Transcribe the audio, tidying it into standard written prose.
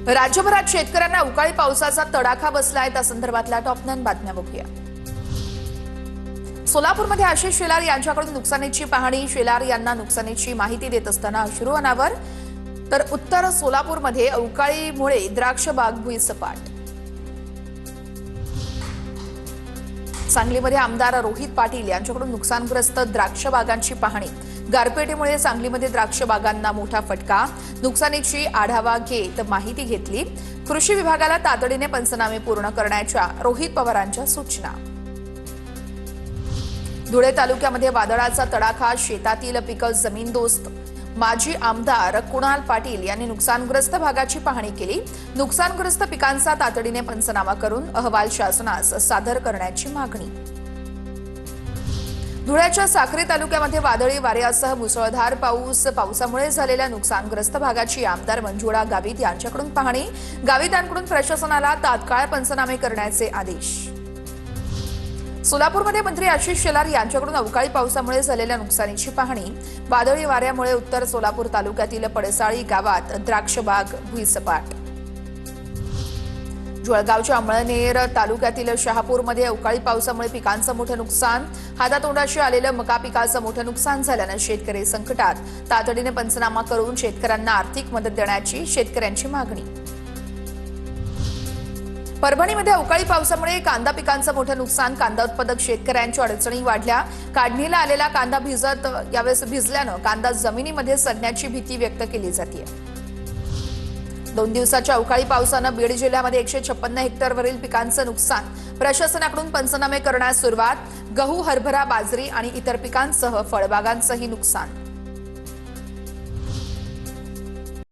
राज्यभरात शेतकऱ्यांना अवकाळी पावसाचा तडाखा बसलाय। त्या संदर्भातल्या टॉप 9 बातम्या बघूया। सोलापूरमध्ये आशिष शेलार यांच्याकडून नुकसानीची पाहणी। शेलार यांना नुकसानीची माहिती देत असताना अश्रू अनावर। तर उत्तर सोलापूरमध्ये अवकाळीमुळे द्राक्ष बाग भुईसपाट। सांगलीमध्ये आमदार रोहित पाटील यांच्याकडून नुकसानग्रस्त द्राक्ष बागांची पाहणी। गारपेटीमुळे सांगलीमध्ये द्राक्ष बागांना मोठा फटका। नुकसानीची आढावा घेत माहिती घेतली। कृषी विभागाला तातडीने पंचनामे पूर्ण करण्याच्या रोहित पवारांच्या सूचना। धुळे तालुक्यामध्ये वादळाचा तडाखा। शेतातील पिकं जमीनदोस्त। माजी आमदार कुणाल पाटील यांनी नुकसानग्रस्त भागाची पाहणी केली। नुकसानग्रस्त पिकांचा तातडीने पंचनामा करून अहवाल शासनास सादर करण्याची मागणी। धुळ्याच्या साक्री तालुक्यामध्ये वादळी वाऱ्यासह मुसळधार पावसामुळे झालेल्या नुकसानग्रस्त भागाची आमदार मंजुळा गावित यांच्याकडून पाहणी। गावितांकडून प्रशासनाला तात्काळ पंचनामे करण्याचे आदेश। सोलापूरमध्ये मंत्री आशिष शेलार यांच्याकडून अवकाळी पावसामुळे झालेल्या नुकसानीची पाहणी। वादळी वाऱ्यामुळे उत्तर सोलापूर तालुक्यातील पडसाळी गावात द्राक्ष बाग भुईसपाट। जळगावच्या अमळनेर तालुक्यातील शहापूरमध्ये अवकाळी पावसामुळे पिकांचं मोठं नुकसान। हातातोंडाशी आलेलं मका पिकाचं मोठं नुकसान झाल्यानं शेतकरी संकटात। तातडीने पंचनामा करून शेतकऱ्यांना आर्थिक मदत देण्याची शेतकऱ्यांची मागणी। परभणीमध्ये अवकाळी पावसामुळे कांदा पिकांचं मोठं नुकसान। कांदा उत्पादक शेतकऱ्यांच्या अडचणी वाढल्या। काढणीला आलेला कांदा यावेळेस भिजल्यानं कांदा जमिनीमध्ये सडण्याची भीती व्यक्त केली जाते। 2 दिवसाच्या अवकाळी पावसानं बीड जिल्ह्यामध्ये 156 हेक्टरवरील पिकांचं नुकसान। प्रशासनाकडून पंचनामे करण्यास सुरुवात। गहू, हरभरा, बाजरी आणि इतर पिकांसह फळबागांचंही नुकसान।